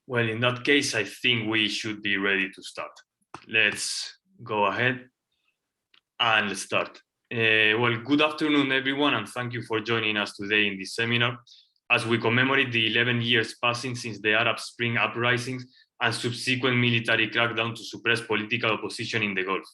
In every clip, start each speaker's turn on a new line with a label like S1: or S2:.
S1: Well, in that case, I think we should be ready to start. Let's go ahead and start. Well, good afternoon, everyone, and thank you for joining us today in this seminar as we commemorate the 11 years passing since the Arab Spring uprisings and subsequent military crackdown to suppress political opposition in the Gulf.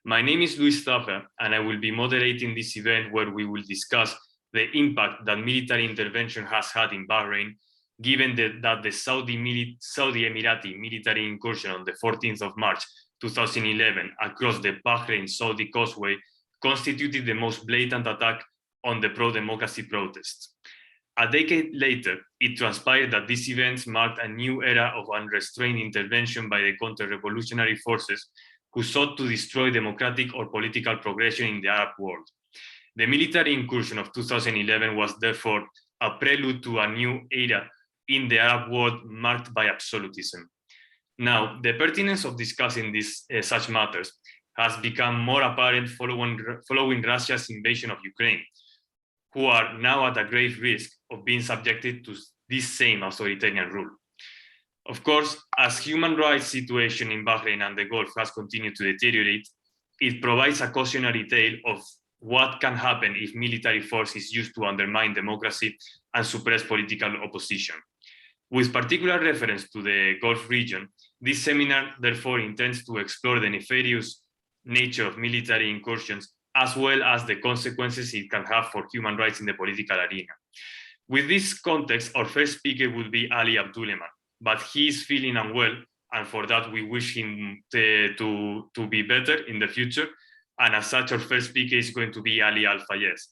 S1: My name is Luis Zafa, and I will be moderating this event where we will discuss the impact that military intervention has had in Bahrain, given that the Saudi Emirati military incursion on the 14th of March 2011 across the Bahrain-Saudi causeway constituted the most blatant attack on the pro-democracy protests. A decade later, it transpired that these events marked a new era of unrestrained intervention by the counter-revolutionary forces who sought to destroy democratic or political progression in the Arab world. The military incursion of 2011 was therefore a prelude to a new era in the Arab world marked by absolutism. Now, the pertinence of discussing such matters has become more apparent following Russia's invasion of Ukraine, who are now at a grave risk of being subjected to this same authoritarian rule. Of course, as human rights situation in Bahrain and the Gulf has continued to deteriorate, it provides a cautionary tale of what can happen if military force is used to undermine democracy and suppress political opposition. With particular reference to the Gulf region, this seminar therefore intends to explore the nefarious nature of military incursions as well as the consequences it can have for human rights in the political arena. With this context, our first speaker would be Ali Abduleman, but he is feeling unwell, and for that we wish him to be better in the future. And as such, our first speaker is going to be Ali Al-Fayez.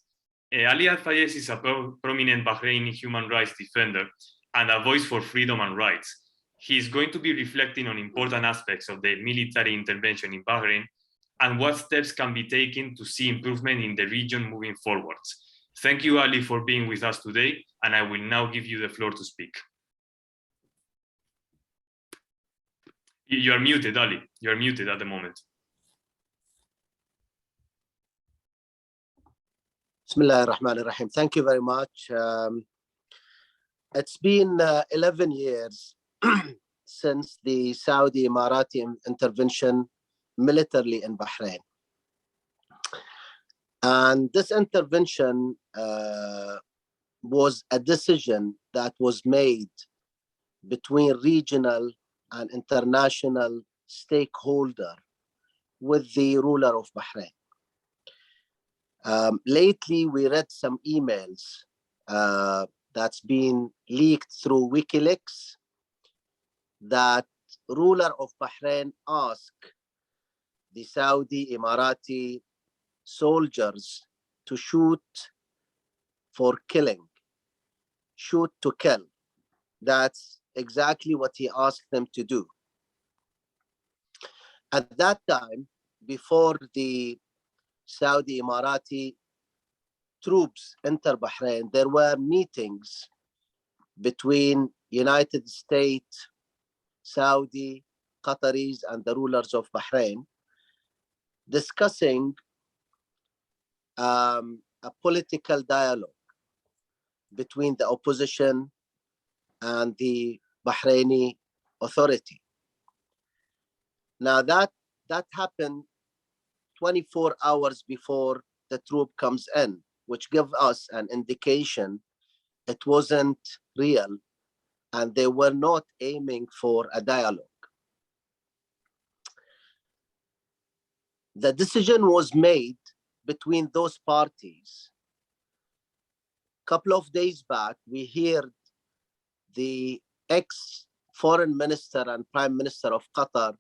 S1: Ali Al-Fayez is a prominent Bahraini human rights defender and a voice for freedom and rights. He is going to be reflecting on important aspects of the military intervention in Bahrain and what steps can be taken to see improvement in the region moving forwards. Thank you, Ali, for being with us today, and I will now give you the floor to speak. You are muted, Ali. You are muted at the moment.
S2: Bismillah ar-Rahman ar-Rahim. Thank you very much. It's been 11 years since the Saudi Emirati intervention militarily in Bahrain. And this intervention was a decision that was made between regional and international stakeholder with the ruler of Bahrain. Lately, we read some emails that's been leaked through WikiLeaks that ruler of Bahrain asked the Saudi Emirati soldiers to shoot for killing, shoot to kill. That's exactly what he asked them to do. At that time, before the Saudi Emirati troops enter Bahrain, there were meetings between United States, Saudi, Qataris, and the rulers of Bahrain, discussing a political dialogue between the opposition and the Bahraini authority. Now that happened 24 hours before the troop comes in, which gives us an indication it wasn't real and they were not aiming for a dialogue. The decision was made between those parties. A couple of days back, we heard the ex-foreign minister and prime minister of Qatar,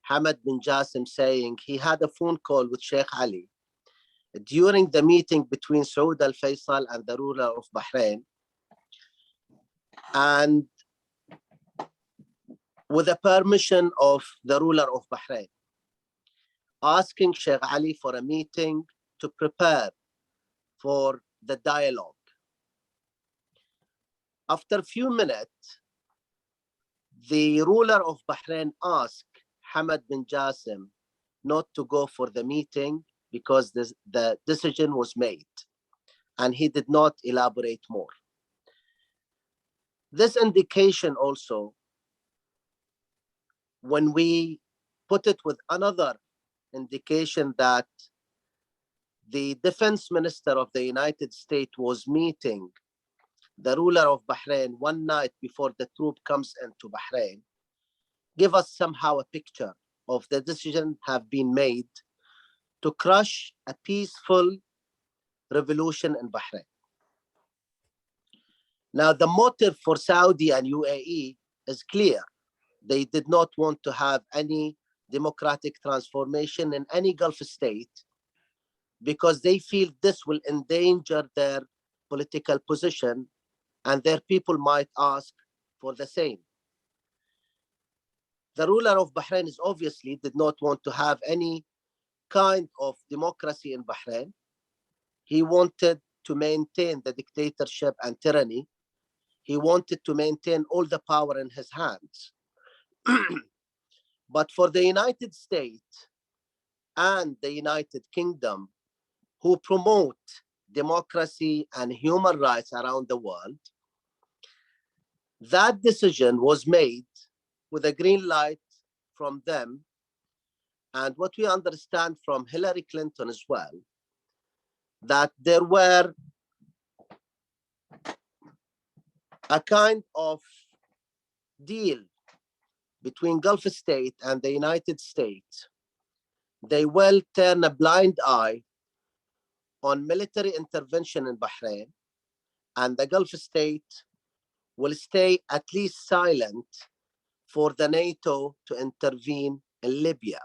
S2: Hamad bin Jassim, saying he had a phone call with Sheikh Ali during the meeting between Saud al-Faisal and the ruler of Bahrain, and with the permission of the ruler of Bahrain, asking Sheikh Ali for a meeting to prepare for the dialogue. After a few minutes, the ruler of Bahrain asked Hamad bin Jassim not to go for the meeting because the decision was made, and he did not elaborate more. This indication also when we put it with another indication that the defense minister of the United States was meeting the ruler of Bahrain one night before the troop comes into Bahrain, give us somehow a picture of the decision have been made to crush a peaceful revolution in Bahrain. Now, the motive for Saudi and UAE is clear. They did not want to have any democratic transformation in any Gulf state because they feel this will endanger their political position, and their people might ask for the same. The ruler of Bahrain is obviously did not want to have any kind of democracy in Bahrain. He wanted to maintain the dictatorship and tyranny. He wanted to maintain all the power in his hands. But for the United States and the United Kingdom, who promote democracy and human rights around the world, that decision was made with a green light from them. And what we understand from Hillary Clinton as well, that there were a kind of deal between Gulf states and the United States. They will turn a blind eye on military intervention in Bahrain, and the Gulf state will stay at least silent for the NATO to intervene in Libya.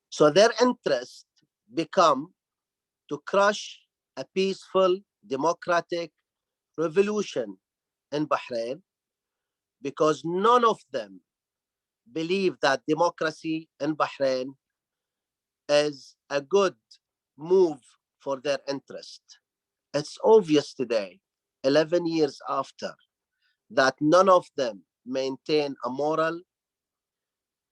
S2: So their interest become to crush a peaceful, democratic revolution in Bahrain, because none of them believe that democracy in Bahrain is a good move for their interest. It's obvious today, 11 years after, that none of them maintain a moral,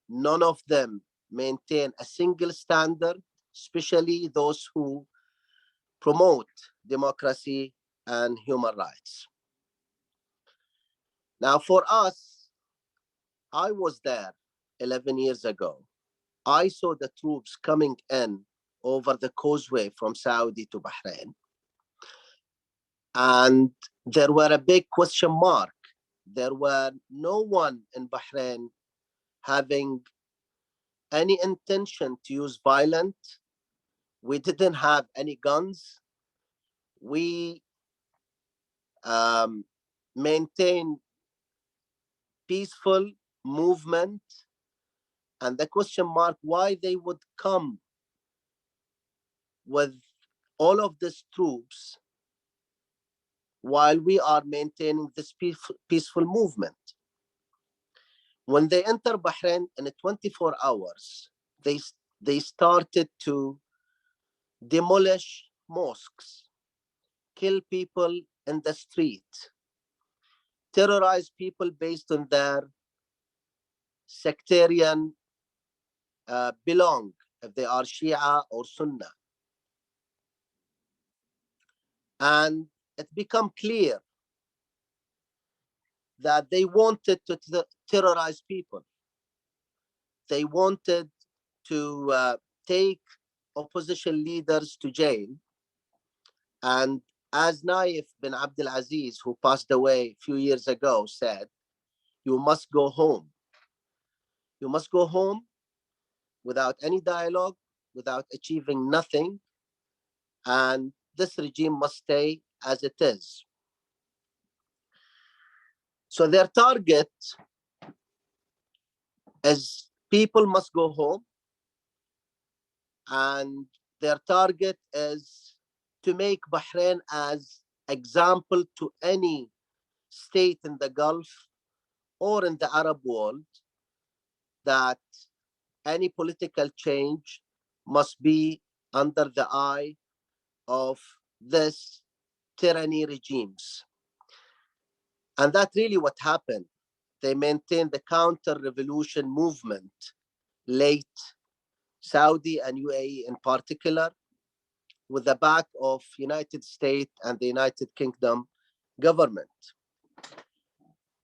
S2: none of them maintain a single standard, especially those who promote democracy and human rights. Now, for us, I was there 11 years ago. I saw the troops coming in over the causeway from Saudi to Bahrain. And there were a big question mark. There were no one in Bahrain having any intention to use violence. We didn't have any guns. We maintained peaceful movement. And the question mark why they would come with all of these troops while we are maintaining this peaceful movement. When they enter Bahrain in 24 hours, they started to demolish mosques, kill people in the street, terrorize people based on their sectarian belong, if they are Shia or Sunnah. And it became clear that they wanted to terrorize people. They wanted to take opposition leaders to jail. And as Naif bin Abdul Aziz, who passed away a few years ago, said, you must go home. You must go home without any dialogue, without achieving nothing. And this regime must stay as it is. So their target is people must go home. And their target is to make Bahrain as example to any state in the Gulf or in the Arab world that any political change must be under the eye of this tyranny regimes. And that's really what happened. They maintained the counter-revolution movement, late Saudi and UAE in particular, with the back of United States and the United Kingdom government.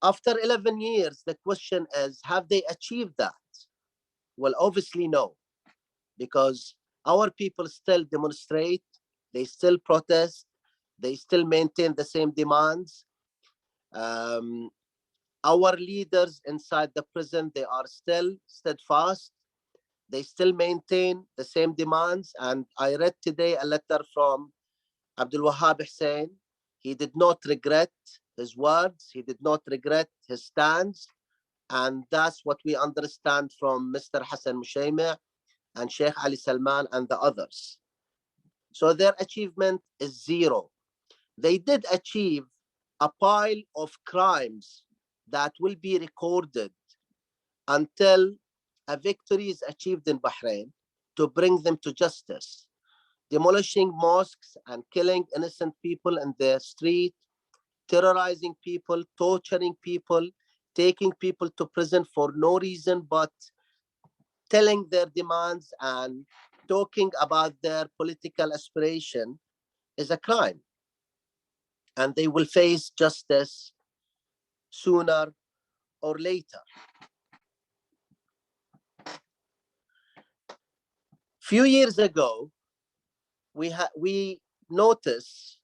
S2: After 11 years, the question is, have they achieved that? Well, obviously no, because our people still demonstrate, they still protest, they still maintain the same demands. Our leaders inside the prison, they are still steadfast. They still maintain the same demands. And I read today a letter from Abdul Wahab Hussein. He did not regret his words. He did not regret his stance. And that's what we understand from Mr. Hassan Mushaimi and Sheikh Ali Salman and the others. So their achievement is zero. They did achieve a pile of crimes that will be recorded until a victory is achieved in Bahrain to bring them to justice. Demolishing mosques and killing innocent people in the street, terrorizing people, torturing people, taking people to prison for no reason but telling their demands and talking about their political aspiration is a crime. And they will face justice sooner or later. Few years ago, we noticed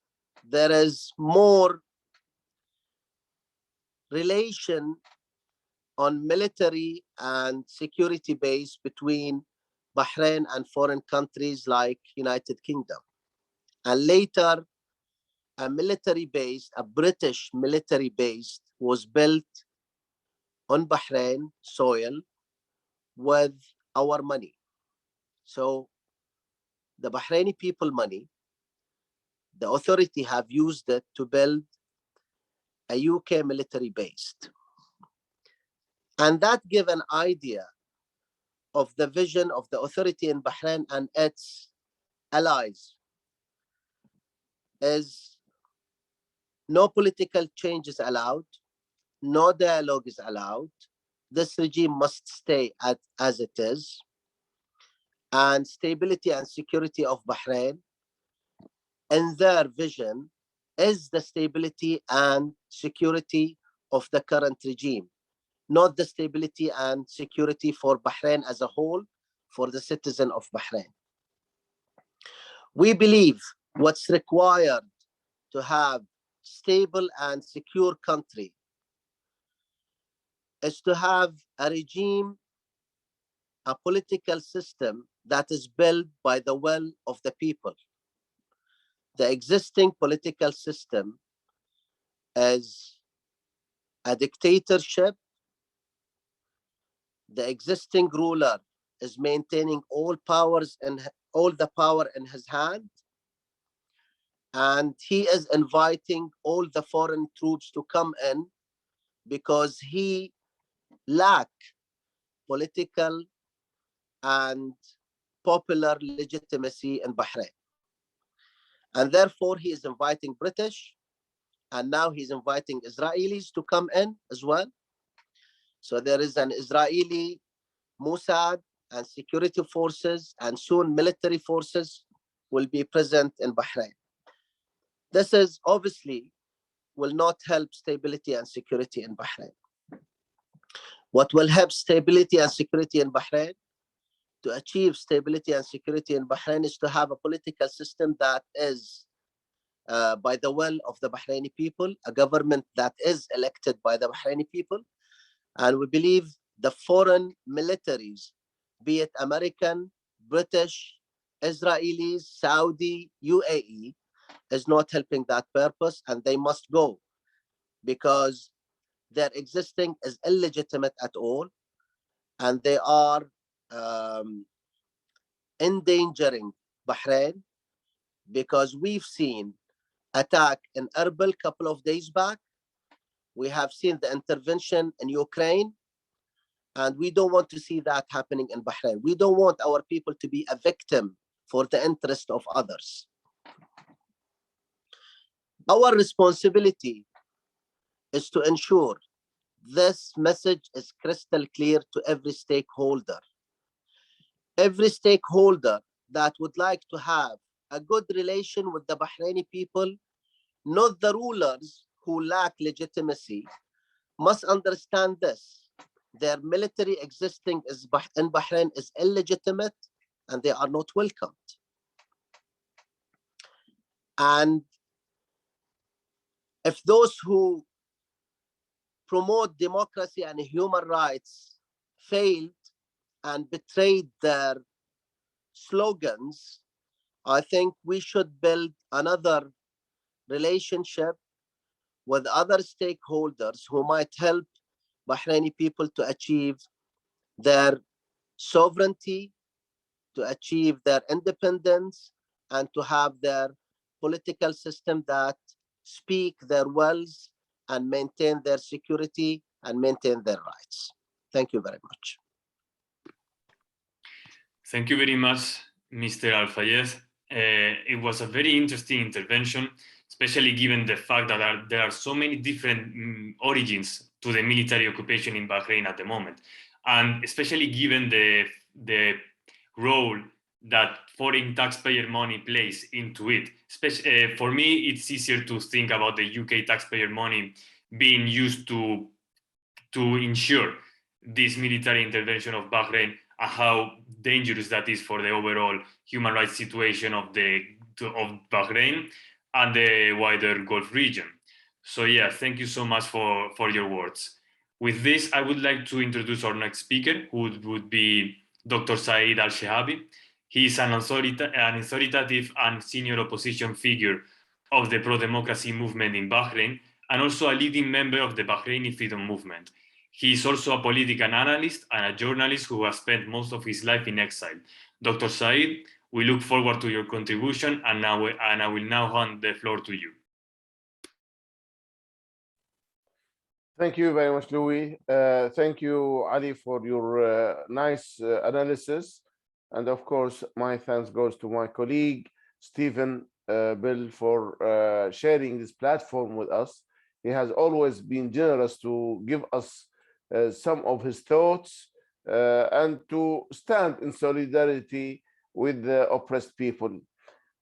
S2: there is more relation on military and security base between Bahrain and foreign countries like United Kingdom. And later, a British military base was built on Bahrain soil with our money. So the Bahraini people money, the authority have used it to build a UK military base. And that give an idea of the vision of the authority in Bahrain and its allies is no political change is allowed, no dialogue is allowed. This regime must stay as it is. And stability and security of Bahrain, in their vision, is the stability and security of the current regime, not the stability and security for Bahrain as a whole, for the citizen of Bahrain. We believe what's required to have stable and secure country is to have a regime, a political system that is built by the will of the people. The existing political system is a dictatorship. The existing ruler is maintaining all powers and all the power in his hand. And he is inviting all the foreign troops to come in because he lacks political and popular legitimacy in Bahrain. And therefore, he is inviting British, and now he's inviting Israelis to come in as well. So there is an Israeli Mossad and security forces, and soon military forces will be present in Bahrain. This is obviously will not help stability and security in Bahrain. What will help stability and security in Bahrain, to achieve stability and security in Bahrain, is to have a political system that is by the will of the Bahraini people, a government that is elected by the Bahraini people. And we believe the foreign militaries, be it American, British, Israelis, Saudi, UAE, is not helping that purpose, and they must go because their existing is illegitimate at all, and they are endangering Bahrain, because we've seen attack in Erbil a couple of days back. We have seen the intervention in Ukraine, and we don't want to see that happening in Bahrain. We don't want our people to be a victim for the interest of others. Our responsibility is to ensure this message is crystal clear to every stakeholder. Every stakeholder that would like to have a good relation with the Bahraini people, not the rulers who lack legitimacy, must understand this. Their military existing in Bahrain is illegitimate and they are not welcomed. And if those who promote democracy and human rights failed and betrayed their slogans, I think we should build another relationship with other stakeholders who might help Bahraini people to achieve their sovereignty, to achieve their independence, and to have their political system that speak their wills and maintain their security and maintain their rights. Thank you very much.
S1: Thank you very much, Mr. Al-Fayez. It was a very interesting intervention, especially given the fact that there are so many different origins to the military occupation in Bahrain at the moment, and especially given the role that foreign taxpayer money plays into it. For me, it's easier to think about the UK taxpayer money being used to ensure this military intervention of Bahrain and how dangerous that is for the overall human rights situation of Bahrain and the wider Gulf region. So yeah, thank you so much for your words. With this, I would like to introduce our next speaker, who would be Dr. Saeed Al-Shehabi. He is an authoritative and senior opposition figure of the pro-democracy movement in Bahrain and also a leading member of the Bahraini freedom movement. He is also a political analyst and a journalist who has spent most of his life in exile. Dr. Saeed, we look forward to your contribution, and I will now hand the floor to you.
S3: Thank you very much, Louis. Thank you, Ali, for your nice analysis. And of course, my thanks goes to my colleague, Stephen Bill, for sharing this platform with us. He has always been generous to give us some of his thoughts and to stand in solidarity with the oppressed people,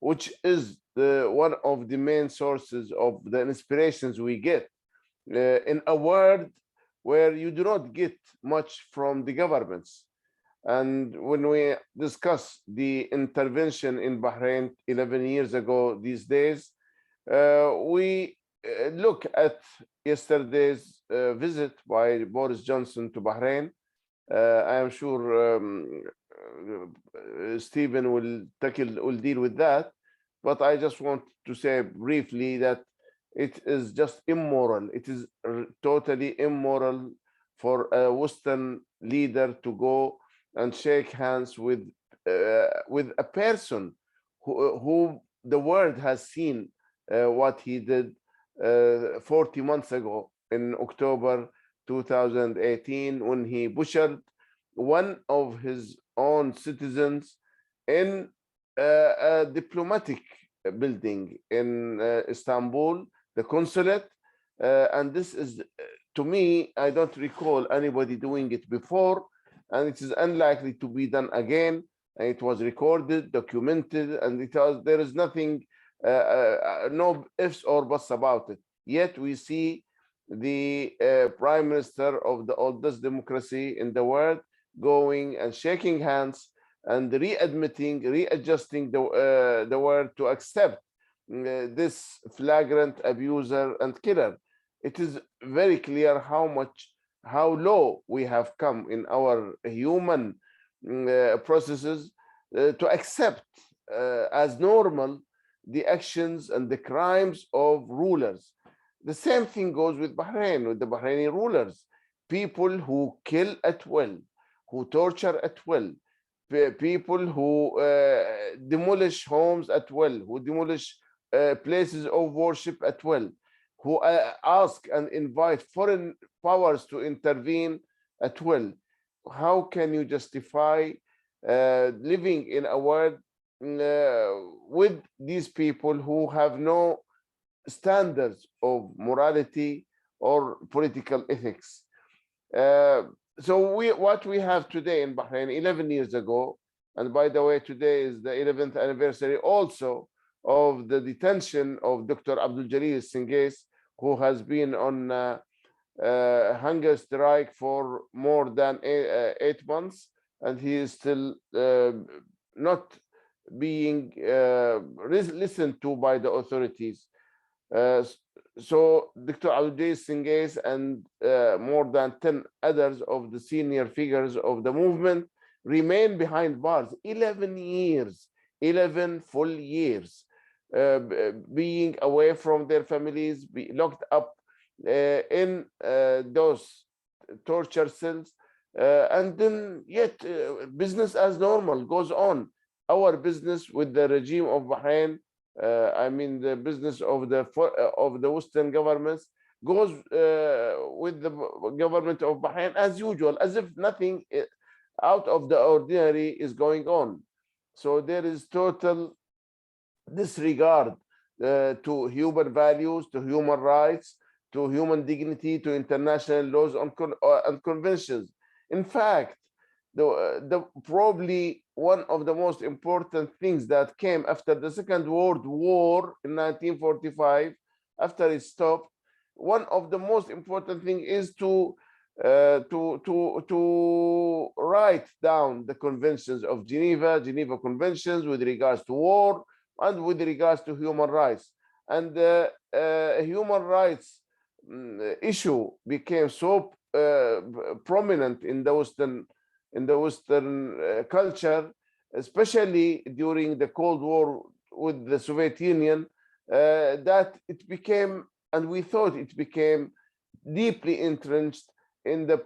S3: which is one of the main sources of the inspirations we get in a world where you do not get much from the governments. And when we discuss the intervention in Bahrain 11 years ago these days, we look at yesterday's visit by Boris Johnson to Bahrain. I am sure Stephen will deal with that, but I just want to say briefly that it is just immoral. It is totally immoral for a Western leader to go and shake hands with a person who the world has seen what he did 40 months ago in October 2018 when he butchered one of his own citizens in a diplomatic building in Istanbul, the consulate. And this is, to me, I don't recall anybody doing it before, and it is unlikely to be done again. And it was recorded, documented, and there is nothing, no ifs or buts about it. Yet we see the prime minister of the oldest democracy in the world going and shaking hands and readjusting the world to accept this flagrant abuser and killer. It is very clear how low we have come in our human processes to accept as normal the actions and the crimes of rulers. The same thing goes with Bahrain, with the Bahraini rulers. People who kill at will, who torture at will, people who demolish homes at will, who demolish places of worship at will, who ask and invite foreign powers to intervene at will. How can you justify living in a world with these people who have no standards of morality or political ethics? So what we have today in Bahrain 11 years ago, and by the way, today is the 11th anniversary also of the detention of Dr. Abdul Jalil Singais, who has been on hunger strike for more than 8 months, and he is still not being listened to by the authorities. So Dr. Abdul Singais and more than 10 others of the senior figures of the movement remain behind bars 11 years, 11 full years, being away from their families, be locked up in those torture cells, and then yet business as normal goes on. Our business with the regime of Bahrain, I mean the business of the Western governments, goes with the government of Bahrain as usual, as if nothing out of the ordinary is going on. So there is total disregard to human values, to human rights, to human dignity, to international laws and conventions. In fact, the probably one of the most important things that came after the Second World War in 1945, after it stopped, one of the most important thing is to write down the conventions of Geneva Conventions with regards to war and with regards to human rights. And the human rights issue became so prominent in the Western culture, especially during the Cold War with the Soviet Union, that it became, and we thought it became, deeply entrenched in the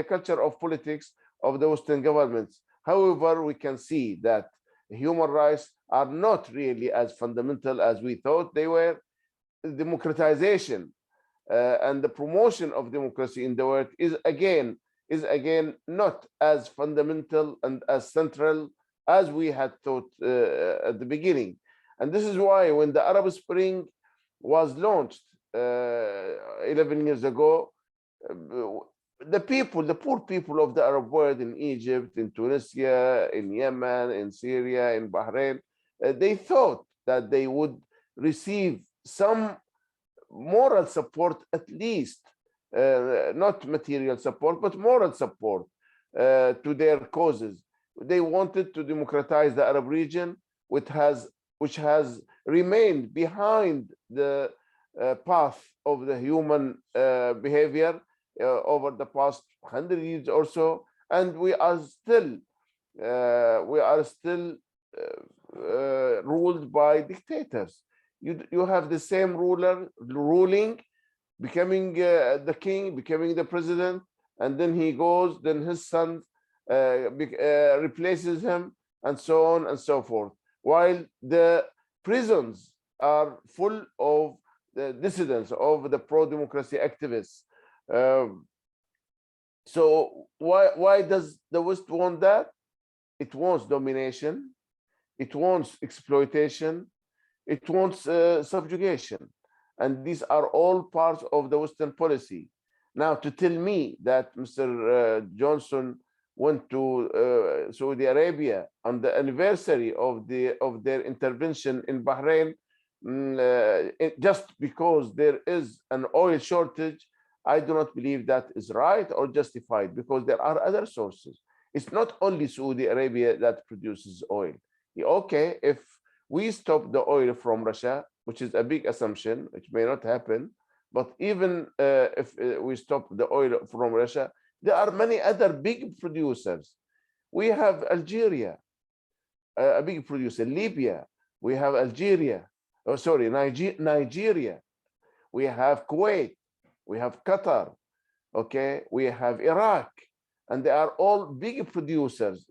S3: culture of politics of the Western governments. However, we can see that human rights are not really as fundamental as we thought they were. Democratization and the promotion of democracy in the world is again not as fundamental and as central as we had thought at the beginning. And this is why when the Arab Spring was launched 11 years ago, the poor people of the Arab world in Egypt, in Tunisia, in Yemen, in Syria, in Bahrain, they thought that they would receive some moral support, at least, not material support, but moral support to their causes. They wanted to democratize the Arab region, which has remained behind the path of the human behavior over the past 100 years or so, and we are still ruled by dictators. You have the same ruler ruling, becoming the king, becoming the president, and then he goes, then his son replaces him, and so on and so forth. While the prisons are full of the dissidents, of the pro-democracy activists. So why does the West want that? It wants domination, it wants exploitation, it wants subjugation. And these are all parts of the Western policy. Now, to tell me that Mr. Johnson went to Saudi Arabia on the anniversary of their intervention in Bahrain, just because there is an oil shortage, I do not believe that is right or justified, because there are other sources. It's not only Saudi Arabia that produces oil. Okay, if we stop the oil from Russia, which is a big assumption, which may not happen, but even if we stop the oil from Russia, there are many other big producers. We have Algeria, a big producer, Libya, we have Algeria, oh, sorry, Nigeria, we have Kuwait, we have Qatar, okay, we have Iraq, and they are all big producers.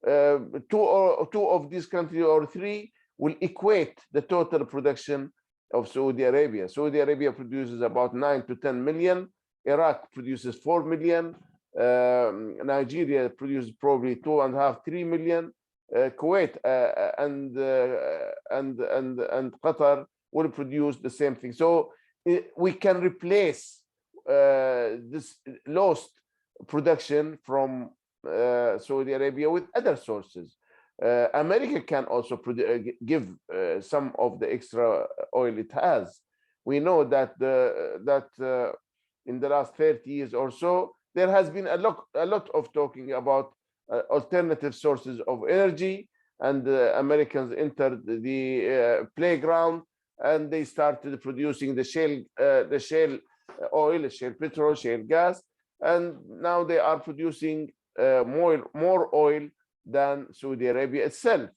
S3: Two of these countries or three will equate the total production of Saudi Arabia. Saudi Arabia produces about 9 to 10 million. Iraq produces 4 million. Nigeria produces probably 2.5, 3 million. Kuwait and Qatar will produce the same thing. So we can replace this lost production from Saudi Arabia with other sources. America can also give some of the extra oil it has. We know that in the last 30 years or so, there has been a lot of talking about alternative sources of energy, and Americans entered the playground, and they started producing the shale oil, shale petrol, shale gas, and now they are producing more oil than Saudi Arabia itself.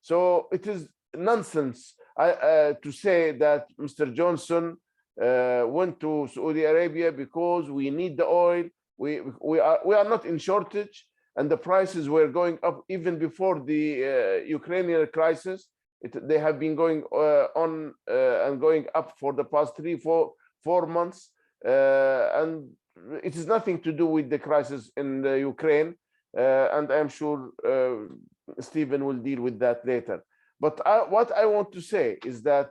S3: So it is nonsense to say that Mr. Johnson went to Saudi Arabia because we need the oil. We are not in shortage, and the prices were going up even before the Ukrainian crisis. They have been going on and going up for the past 4 months, and it is nothing to do with the crisis in Ukraine, and I'm sure Stephen will deal with that later. But what I want to say is that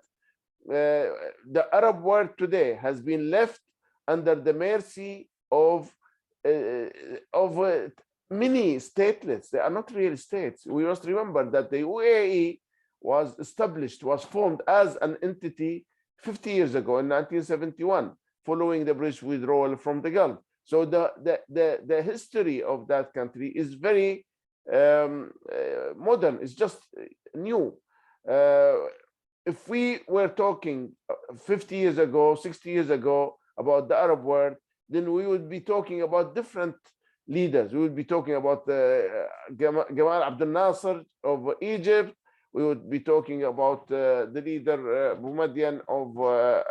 S3: the Arab world today has been left under the mercy of many statelets. They are not real states. We must remember that the UAE was established, was formed as an entity 50 years ago in 1971, following the British withdrawal from the Gulf. So the history of that country is very modern. It's just new. If we were talking 50 years ago, 60 years ago about the Arab world, then we would be talking about different leaders. We would be talking about Gamal Abdel Nasser of Egypt. We would be talking about the leader Boumediene of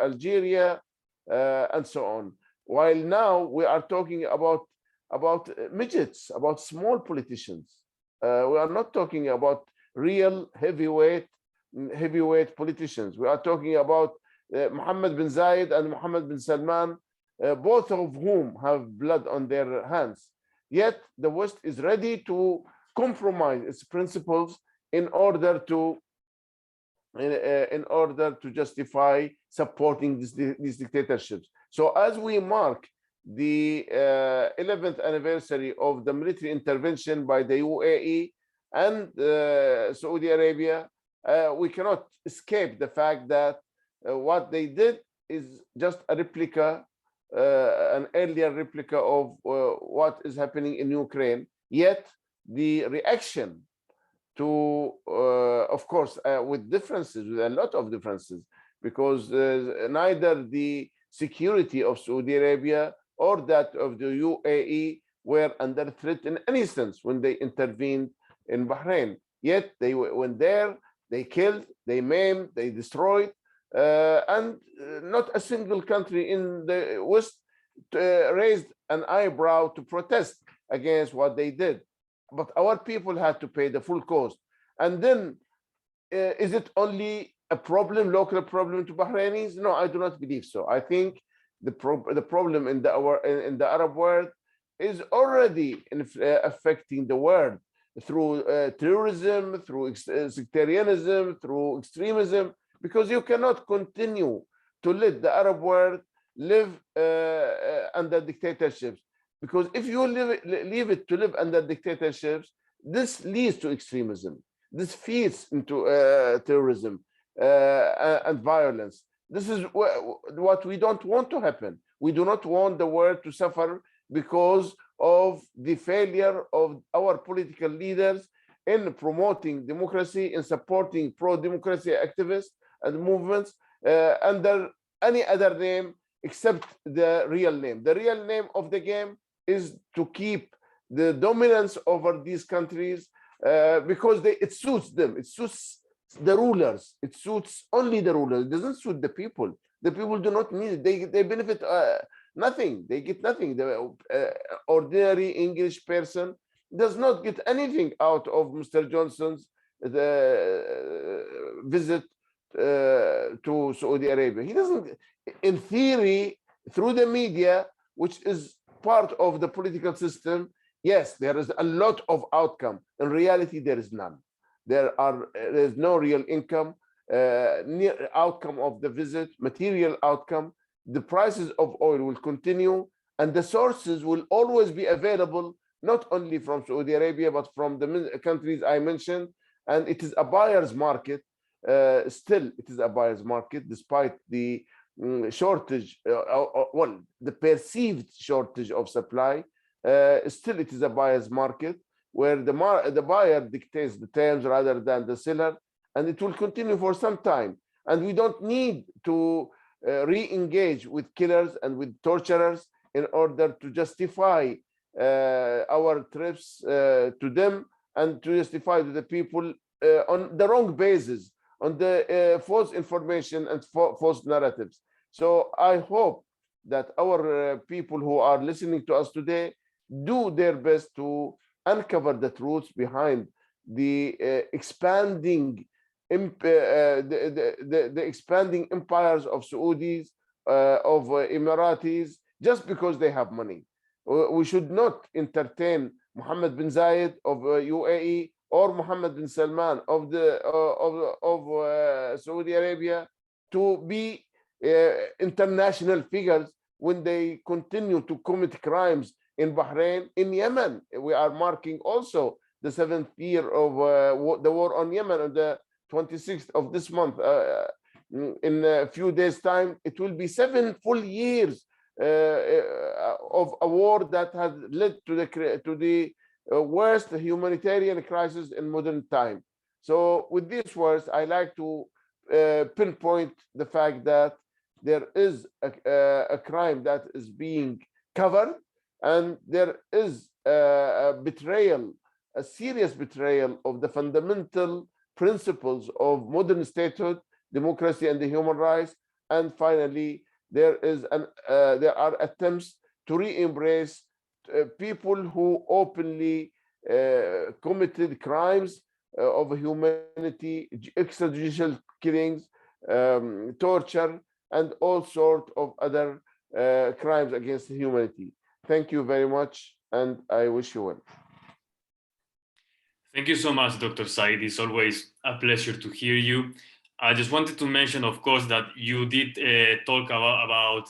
S3: Algeria, and so on. While now we are talking about midgets, about small politicians. We are not talking about real heavyweight politicians. We are talking about Mohammed bin Zayed and Mohammed bin Salman, both of whom have blood on their hands. Yet the West is ready to compromise its principles in order to justify supporting these dictatorships. So as we mark the 11th anniversary of the military intervention by the UAE and Saudi Arabia, we cannot escape the fact that what they did is just a replica, an earlier replica of what is happening in Ukraine. Yet the reaction to, of course, with differences, with a lot of differences, because neither the security of Saudi Arabia or that of the UAE were under threat in any sense when they intervened in Bahrain. Yet they went there, they killed, they maimed, they destroyed, and not a single country in the West raised an eyebrow to protest against what they did. But our people had to pay the full cost. And then, is it only a problem, local problem to Bahrainis? No, I do not believe so. I think the problem in the Arab world is already affecting the world through terrorism, through sectarianism, through extremism, because you cannot continue to let the Arab world live under dictatorships. Because if you leave it to live under dictatorships, this leads to extremism. This feeds into terrorism and violence. This is what we don't want to happen. We do not want the world to suffer because of the failure of our political leaders in promoting democracy, in supporting pro-democracy activists and movements under any other name except the real name. The real name of the game is to keep the dominance over these countries because it suits them. It suits the rulers. It suits only the rulers. It doesn't suit the people. The people do not need it. They benefit nothing. They get nothing. The ordinary English person does not get anything out of Mr. Johnson's visit to Saudi Arabia. He doesn't, in theory, through the media, which is part of the political system, yes, there is a lot of outcome. In reality, there is none. There is no real income, outcome of the visit, material outcome. The prices of oil will continue, and the sources will always be available, not only from Saudi Arabia, but from the countries I mentioned. And it is a buyer's market. Still, it is a buyer's market, despite the shortage, well, the perceived shortage of supply, still it is a buyer's market where the buyer dictates the terms rather than the seller, and it will continue for some time. And we don't need to re-engage with killers and with torturers in order to justify our trips to them and to justify to the people on the wrong basis, on the false information and false narratives. So I hope that our people who are listening to us today do their best to uncover the truths behind the expanding the expanding empires of Saudis, of Emiratis, just because they have money. We should not entertain Mohammed bin Zayed of UAE or Mohammed bin Salman of Saudi Arabia to be international figures when they continue to commit crimes in Bahrain, in Yemen. We are marking also the 7th year of the war on Yemen on the 26th of this month. In a few days' time, it will be 7 full years of a war that has led to the worst humanitarian crisis in modern time. So with these words, I like to pinpoint the fact that there is a crime that is being covered, and there is a betrayal, a serious betrayal of the fundamental principles of modern statehood, democracy, and the human rights. And finally, there are attempts to re-embrace people who openly committed crimes of humanity, extrajudicial killings, torture, and all sorts of other crimes against humanity. Thank you very much, and I wish you well.
S1: Thank you so much, Dr. Said. It's always a pleasure to hear you. I just wanted to mention, of course, that you did talk about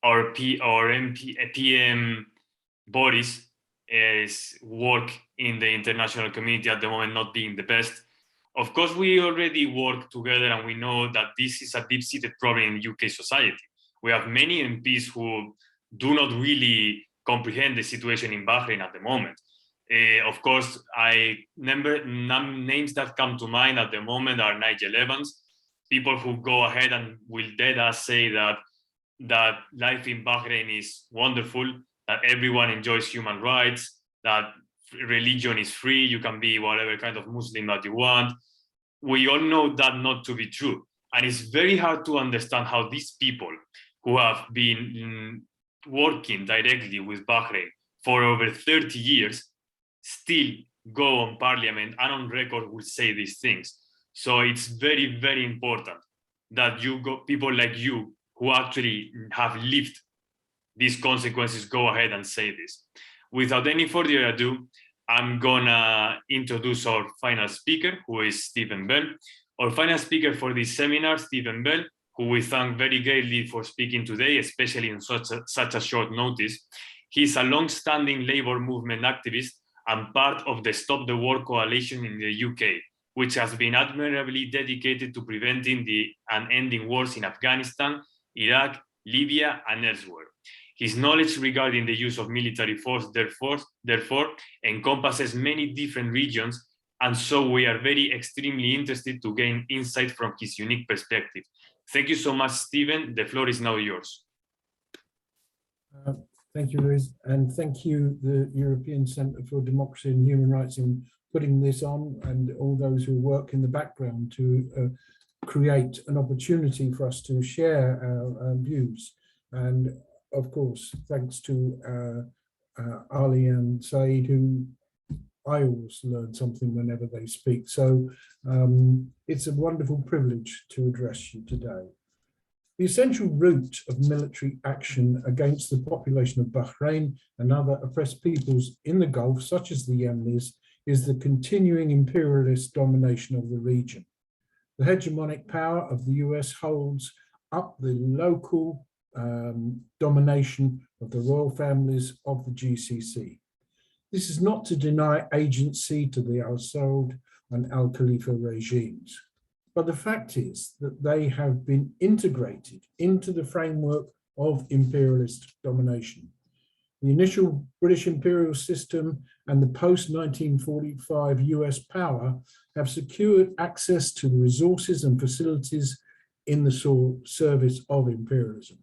S1: our PM bodies work in the international community at the moment not being the best. Of course, we already work together, and we know that this is a deep-seated problem in UK society. We have many MPs who do not really comprehend the situation in Bahrain at the moment. Of course, names that come to mind at the moment are Nigel Evans, people who go ahead and will dead us say that life in Bahrain is wonderful, that everyone enjoys human rights, that religion is free, you can be whatever kind of Muslim that you want. We all know that not to be true. And it's very hard to understand how these people who have been working directly with Bahrain for over 30 years still go on parliament and on record will say these things. So it's very, very important that people like you who actually have lived these consequences go ahead and say this. Without any further ado, I'm gonna introduce our final speaker, who is Stephen Bell. Our final speaker for this seminar, Stephen Bell, who we thank very greatly for speaking today, especially in such a short notice. He's a long-standing labor movement activist and part of the Stop the War coalition in the UK, which has been admirably dedicated to preventing and ending wars in Afghanistan, Iraq, Libya, and elsewhere. His knowledge regarding the use of military force, therefore, encompasses many different regions, and so we are extremely interested to gain insight from his unique perspective. Thank you so much, Stephen. The floor is now yours.
S4: Thank you, Luis, and thank you, the European Centre for Democracy and Human Rights, in putting this on, and all those who work in the background to create an opportunity for us to share our views. And of course, thanks to Ali and Said, who I always learn something whenever they speak. So it's a wonderful privilege to address you today. The essential root of military action against the population of Bahrain and other oppressed peoples in the Gulf, such as the Yemenis, is the continuing imperialist domination of the region. The hegemonic power of the US holds up the local domination of the royal families of the GCC. This is not to deny agency to the Al Saud and Al Khalifa regimes. But the fact is that they have been integrated into the framework of imperialist domination. The initial British imperial system and the post-1945 US power have secured access to the resources and facilities in the service of imperialism.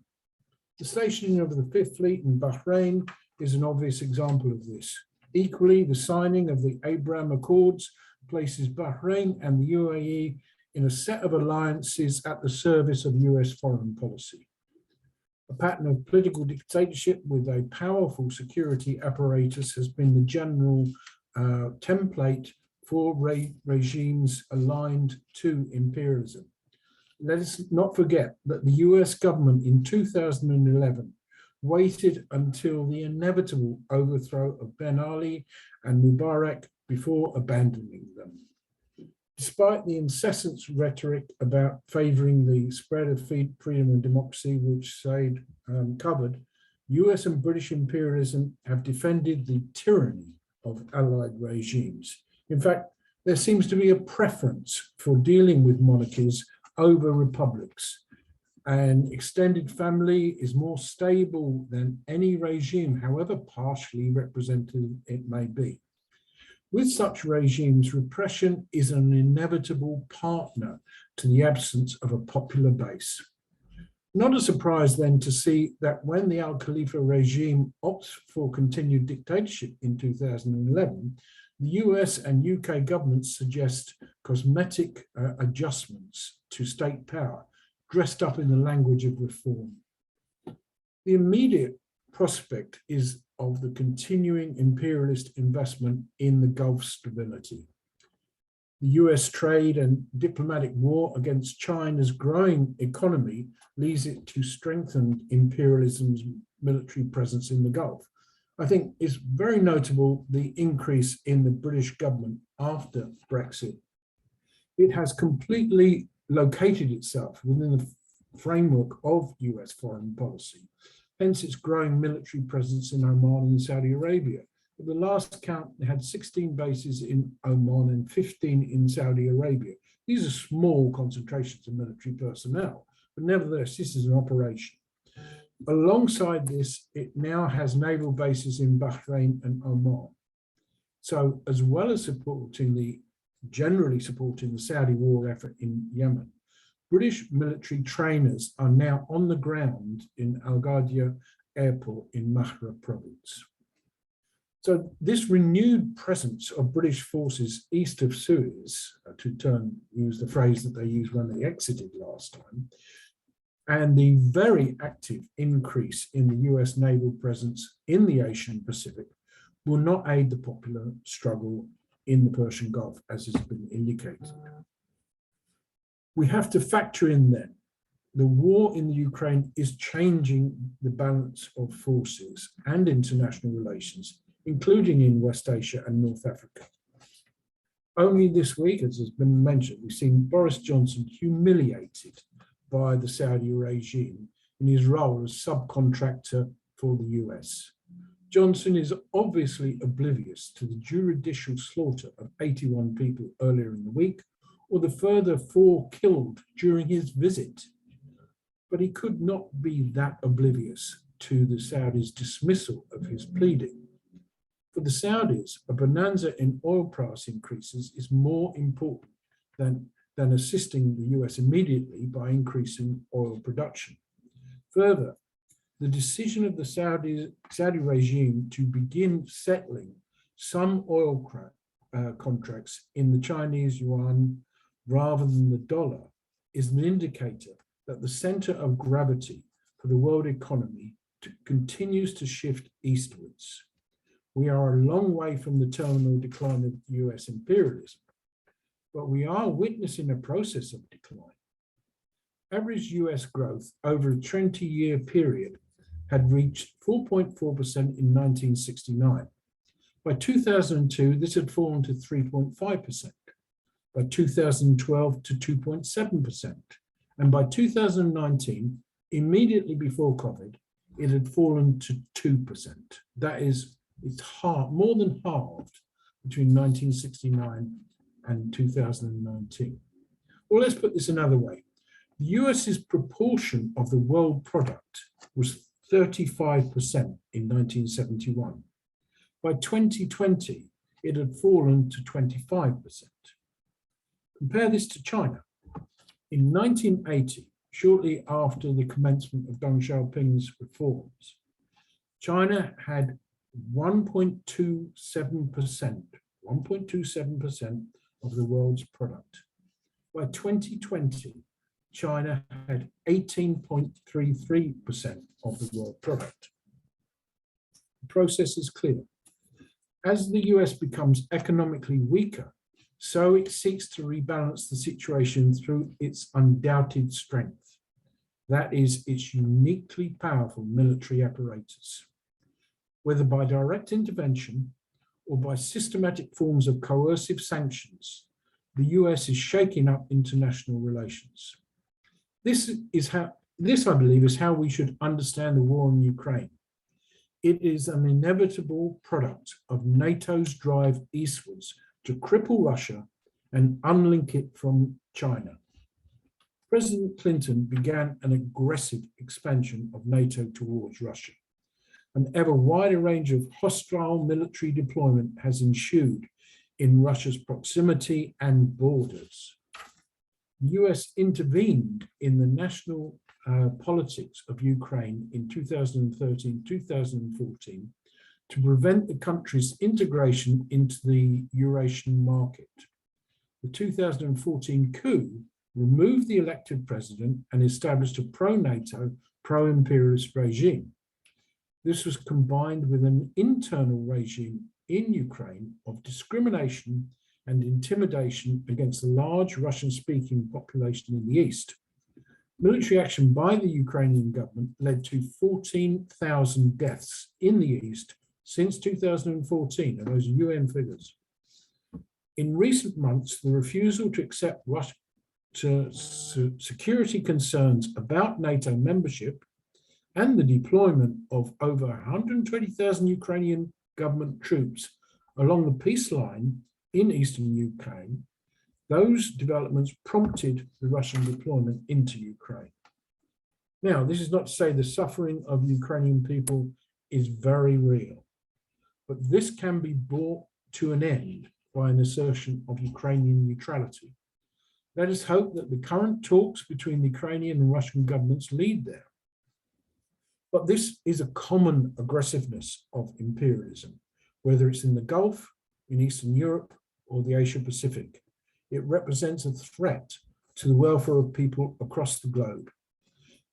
S4: The stationing of the Fifth Fleet in Bahrain is an obvious example of this. Equally, the signing of the Abraham Accords places Bahrain and the UAE in a set of alliances at the service of US foreign policy. A pattern of political dictatorship with a powerful security apparatus has been the general template for regimes aligned to imperialism. Let us not forget that the US government in 2011 waited until the inevitable overthrow of Ben Ali and Mubarak before abandoning them. Despite the incessant rhetoric about favouring the spread of freedom and democracy, which Said covered, US and British imperialism have defended the tyranny of allied regimes. In fact, there seems to be a preference for dealing with monarchies over republics. An extended family is more stable than any regime, however partially representative it may be. With such regimes, repression is an inevitable partner to the absence of a popular base. Not a surprise then to see that when the Al Khalifa regime opts for continued dictatorship in 2011, the US and UK governments suggest cosmetic adjustments to state power, dressed up in the language of reform. The immediate prospect is of the continuing imperialist investment in the Gulf stability. The US trade and diplomatic war against China's growing economy leads it to strengthen imperialism's military presence in the Gulf. I think it's very notable the increase in the British government after Brexit. It has completely located itself within the framework of US foreign policy, hence its growing military presence in Oman and Saudi Arabia. At the last count, it had 16 bases in Oman and 15 in Saudi Arabia. These are small concentrations of military personnel, but nevertheless, this is an operation. Alongside this, it now has naval bases in Bahrain and Oman. So as well as generally supporting the Saudi war effort in Yemen, British military trainers are now on the ground in Al Ghadia airport in Mahra province. So this renewed presence of British forces east of Suez, to use the phrase that they used when they exited last time, and the very active increase in the US naval presence in the Asian Pacific will not aid the popular struggle in the Persian Gulf, as has been indicated. We have to factor in then, the war in the Ukraine is changing the balance of forces and international relations, including in West Asia and North Africa. Only this week, as has been mentioned, we've seen Boris Johnson humiliated by the Saudi regime in his role as subcontractor for the US. Johnson is obviously oblivious to the judicial slaughter of 81 people earlier in the week, or the further 4 killed during his visit. But he could not be that oblivious to the Saudis' dismissal of his pleading. For the Saudis, a bonanza in oil price increases is more important than assisting the US immediately by increasing oil production. Further, the decision of the Saudi regime to begin settling some oil contracts in the Chinese yuan rather than the dollar is an indicator that the center of gravity for the world economy continues to shift eastwards. We are a long way from the terminal decline of US imperialism, but we are witnessing a process of decline. Average US growth over a 20-year period had reached 4.4% in 1969. By 2002, this had fallen to 3.5%. By 2012 to 2.7%. And by 2019, immediately before COVID, it had fallen to 2%. That is, it's more than halved between 1969 and 2019. Or let's put this another way. The US's proportion of the world product was 35% in 1971. By 2020, it had fallen to 25%. Compare this to China. In 1980, shortly after the commencement of Deng Xiaoping's reforms, China had 1.27% of the world's product. By 2020, China had 18.33% of the world product. The process is clear. As the US becomes economically weaker, so it seeks to rebalance the situation through its undoubted strength. That is its uniquely powerful military apparatus. Whether by direct intervention or by systematic forms of coercive sanctions, the US is shaking up international relations. This, I believe, is how we should understand the war in Ukraine. It is an inevitable product of NATO's drive eastwards to cripple Russia and unlink it from China. President Clinton began an aggressive expansion of NATO towards Russia. An ever wider range of hostile military deployment has ensued in Russia's proximity and borders. The US intervened in the national politics of Ukraine in 2013-2014 to prevent the country's integration into the Eurasian market. The 2014 coup removed the elected president and established a pro-NATO, pro-imperialist regime. This was combined with an internal regime in Ukraine of discrimination and intimidation against the large Russian-speaking population in the east. Military action by the Ukrainian government led to 14,000 deaths in the east since 2014, and those are UN figures. In recent months, the refusal to accept security concerns about NATO membership and the deployment of over 120,000 Ukrainian government troops along the peace line in eastern Ukraine, those developments prompted the Russian deployment into Ukraine. Now, this is not to say the suffering of Ukrainian people is very real, but this can be brought to an end by an assertion of Ukrainian neutrality. Let us hope that the current talks between the Ukrainian and Russian governments lead there. But this is a common aggressiveness of imperialism, whether it's in the Gulf, in Eastern Europe, or the Asia Pacific. It represents a threat to the welfare of people across the globe.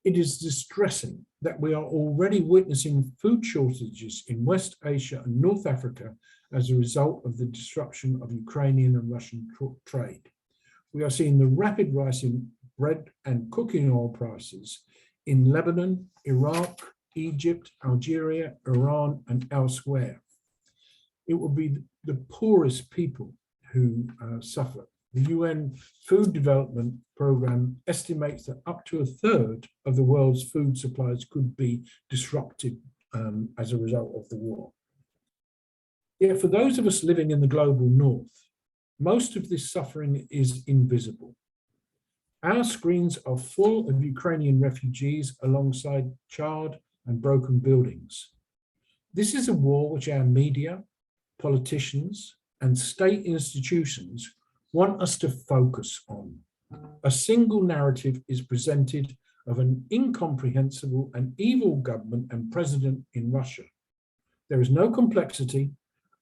S4: It is distressing that we are already witnessing food shortages in West Asia and North Africa as a result of the disruption of Ukrainian and Russian trade. We are seeing the rapid rise in bread and cooking oil prices in Lebanon, Iraq, Egypt, Algeria, Iran, and elsewhere. It will be the poorest people who suffer. The UN Food Development Programme estimates that up to a third of the world's food supplies could be disrupted as a result of the war. Yet for those of us living in the global north, most of this suffering is invisible. Our screens are full of Ukrainian refugees alongside charred and broken buildings. This is a war which our media, politicians, and state institutions want us to focus on. A single narrative is presented of an incomprehensible and evil government and president in Russia. There is no complexity,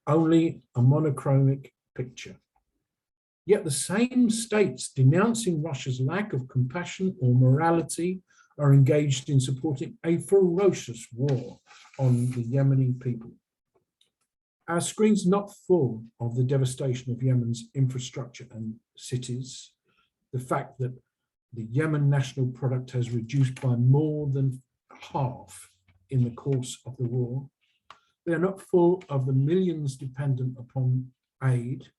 S4: only a monochromatic picture. Yet the same states denouncing Russia's lack of compassion or morality are engaged in supporting a ferocious war on the Yemeni people. Our screen's not full of the devastation of Yemen's infrastructure and cities, the fact that the Yemen national product has reduced by more than half in the course of the war. They are not full of the millions dependent upon aid,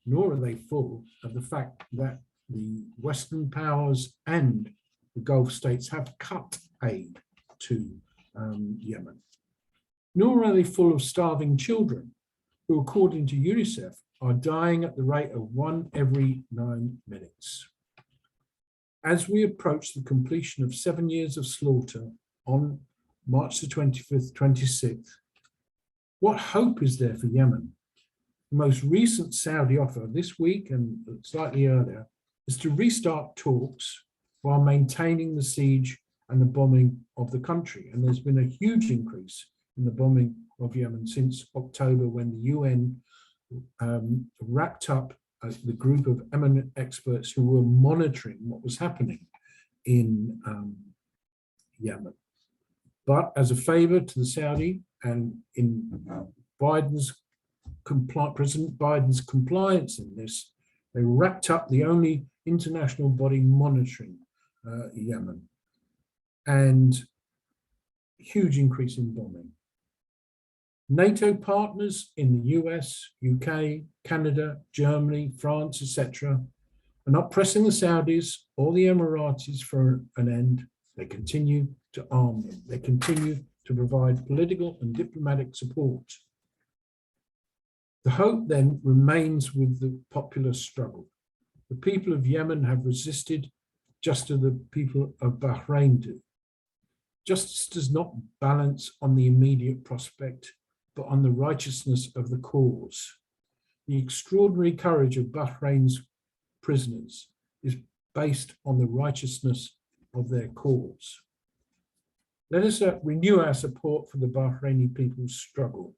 S4: nor are they full of the fact that the Western powers and the Gulf states have cut aid to Yemen. Nor are they full of starving children who, according to UNICEF, are dying at the rate of 1 every 9 minutes. As we approach the completion of 7 years of slaughter on March the 25th, 26th, what hope is there for Yemen? The most recent Saudi offer this week and slightly earlier is to restart talks while maintaining the siege and the bombing of the country. And there's been a huge increase in the bombing of Yemen since October, when the UN wrapped up the group of eminent experts who were monitoring what was happening in Yemen. But as a favor to the Saudi and in President Biden's compliance in this, they wrapped up the only international body monitoring Yemen, and huge increase in bombing. NATO partners in the US, UK, Canada, Germany, France, etc., are not pressing the Saudis or the Emiratis for an end. They continue to arm them. They continue to provide political and diplomatic support. The hope then remains with the popular struggle. The people of Yemen have resisted just as the people of Bahrain do. Justice does not balance on the immediate prospect, but on the righteousness of the cause. The extraordinary courage of Bahrain's prisoners is based on the righteousness of their cause. Let us renew our support for the Bahraini people's struggle.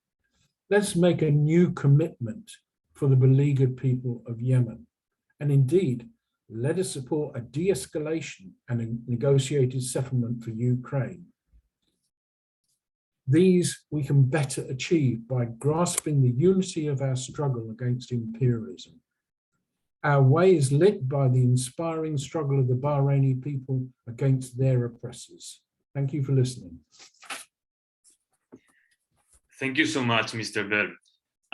S4: Let's make a new commitment for the beleaguered people of Yemen. And indeed, let us support a de-escalation and a negotiated settlement for Ukraine. These we can better achieve by grasping the unity of our struggle against imperialism. Our way is lit by the inspiring struggle of the Bahraini people against their oppressors. Thank you for listening.
S1: Thank you so much, Mr. Bell.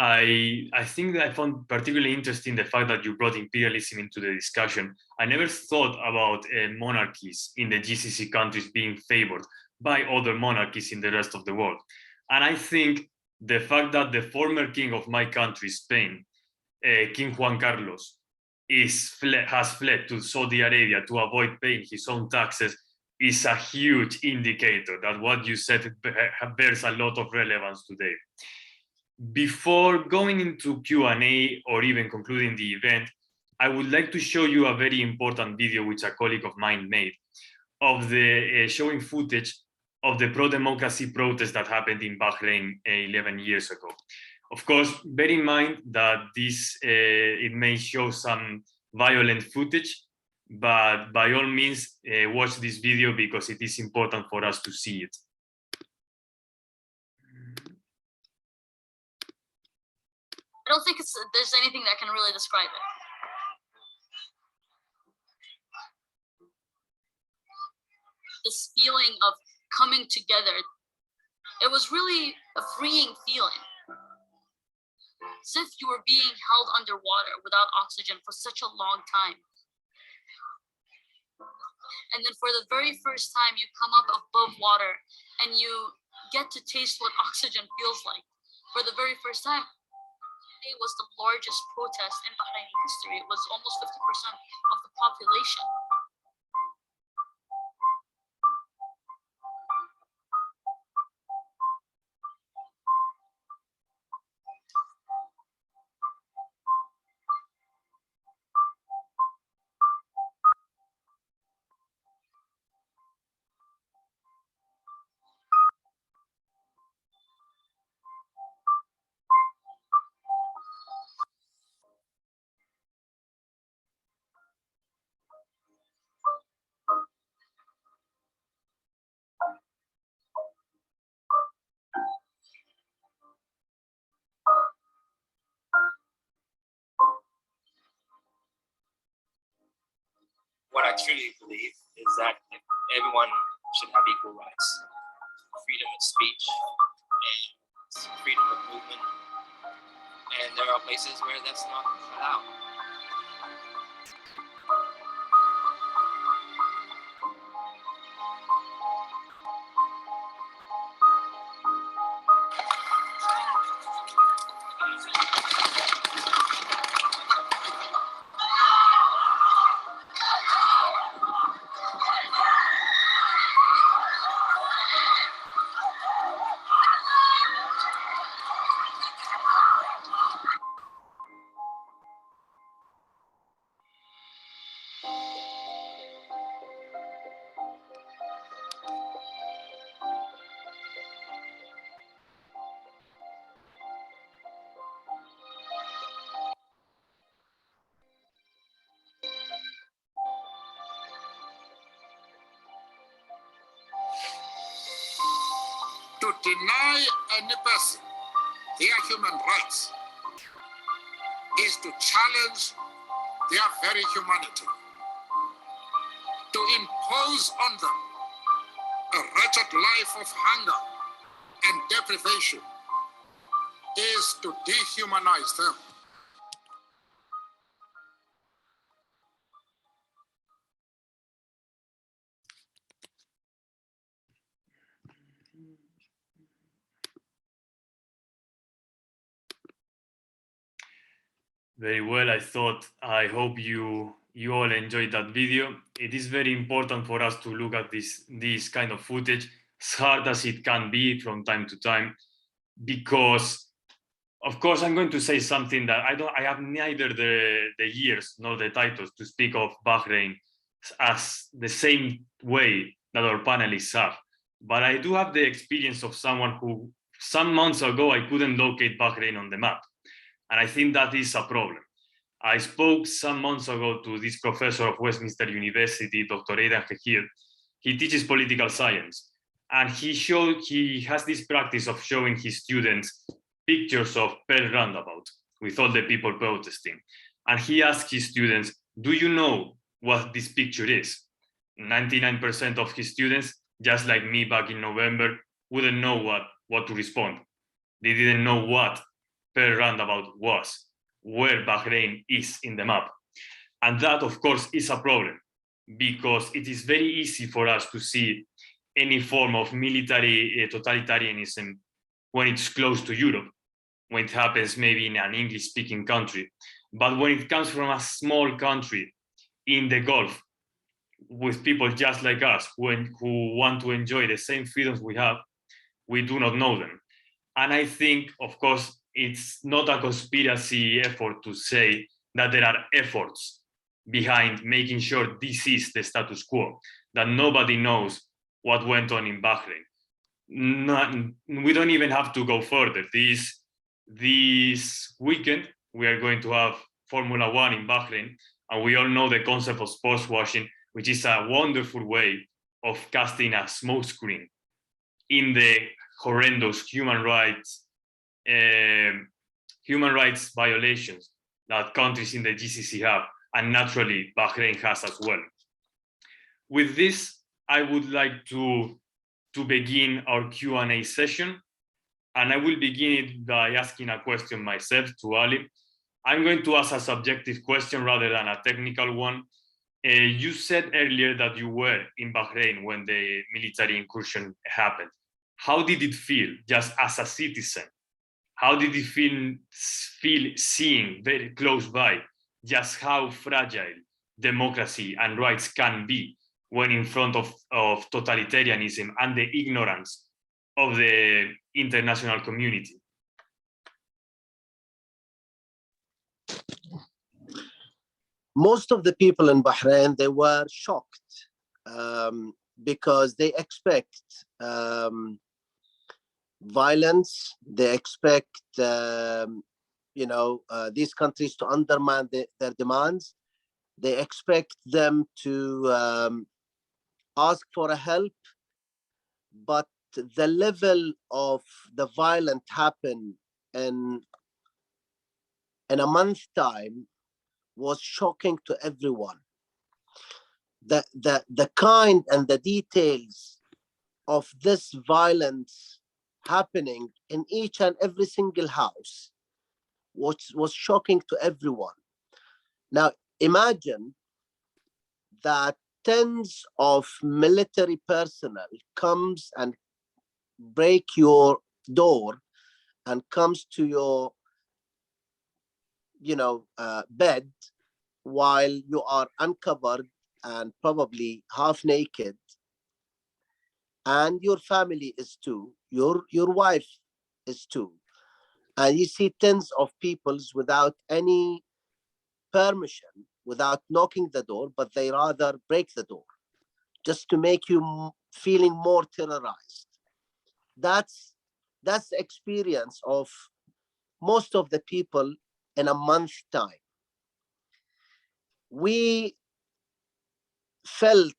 S1: I think that I found particularly interesting the fact that you brought imperialism into the discussion. I never thought about monarchies in the GCC countries being favored by other monarchies in the rest of the world. And I think the fact that the former king of my country, Spain, King Juan Carlos, has fled to Saudi Arabia to avoid paying his own taxes is a huge indicator that what you said bears a lot of relevance today. Before going into Q&A or even concluding the event, I would like to show you a very important video which a colleague of mine made of the showing footage of the pro-democracy protest that happened in Bahrain 11 years ago. Of course, bear in mind that this it may show some violent footage, but by all means, watch this video because it is important for us to see it.
S5: I don't think there's anything that can really describe it. This feeling of coming together, it was really a freeing feeling. As if you were being held underwater without oxygen for such a long time. And then for the very first time, you come up above water and you get to taste what oxygen feels like. For the very first time, it was the largest protest in Bahraini history. It was almost 50% of the population.
S6: What I truly believe is that everyone should have equal rights, freedom of speech and freedom of movement, and there are places where that's not allowed.
S7: deny any person their human rights is to challenge their very humanity. To impose on them a wretched life of hunger and deprivation is to dehumanize them.
S1: Very well. I hope you all enjoyed that video. It is very important for us to look at this kind of footage, as hard as it can be from time to time, because of course I'm going to say something that I have neither the years nor the titles to speak of Bahrain as the same way that our panelists have. But I do have the experience of someone who some months ago I couldn't locate Bahrain on the map. And I think that is a problem. I spoke some months ago to this professor of Westminster University, Dr. Aidan Hekir. He teaches political science. And he has this practice of showing his students pictures of Pearl Roundabout with all the people protesting. And he asked his students, do you know what this picture is? 99% of his students, just like me back in November, wouldn't know what to respond. They didn't know what Pearl Roundabout was, where Bahrain is in the map. And that, of course, is a problem, because it is very easy for us to see any form of military totalitarianism when it's close to Europe, when it happens maybe in an English-speaking country. But when it comes from a small country in the Gulf, with people just like us who want to enjoy the same freedoms we have, we do not know them. And I think, of course, it's not a conspiracy effort to say that there are efforts behind making sure this is the status quo, that nobody knows what went on in Bahrain. We don't even have to go further. This weekend, we are going to have Formula One in Bahrain, and we all know the concept of sports washing, which is a wonderful way of casting a smokescreen in the horrendous human rights violations that countries in the GCC have, and naturally Bahrain has as well. With this, I would like to begin our Q&A session, and I will begin it by asking a question myself to Ali. I'm going to ask a subjective question rather than a technical one. You said earlier that you were in Bahrain when the military incursion happened. How did it feel, just as a citizen? How did it feel seeing very close by just how fragile democracy and rights can be when in front of totalitarianism and the ignorance of the international community?
S2: Most of the people in Bahrain, they were shocked because they expect violence. They expect, these countries to undermine their demands. They expect them to ask for a help, but the level of the violence happen in a month's time was shocking to everyone. The kind and the details of this violence happening in each and every single house was shocking to everyone. Now imagine that tens of military personnel comes and break your door and comes to your bed while you are uncovered and probably half naked, and your family is too, your wife is too, and you see tens of peoples without any permission, without knocking the door, but they rather break the door just to make you feeling more terrorized. That's the experience of most of the people in a month's time. We felt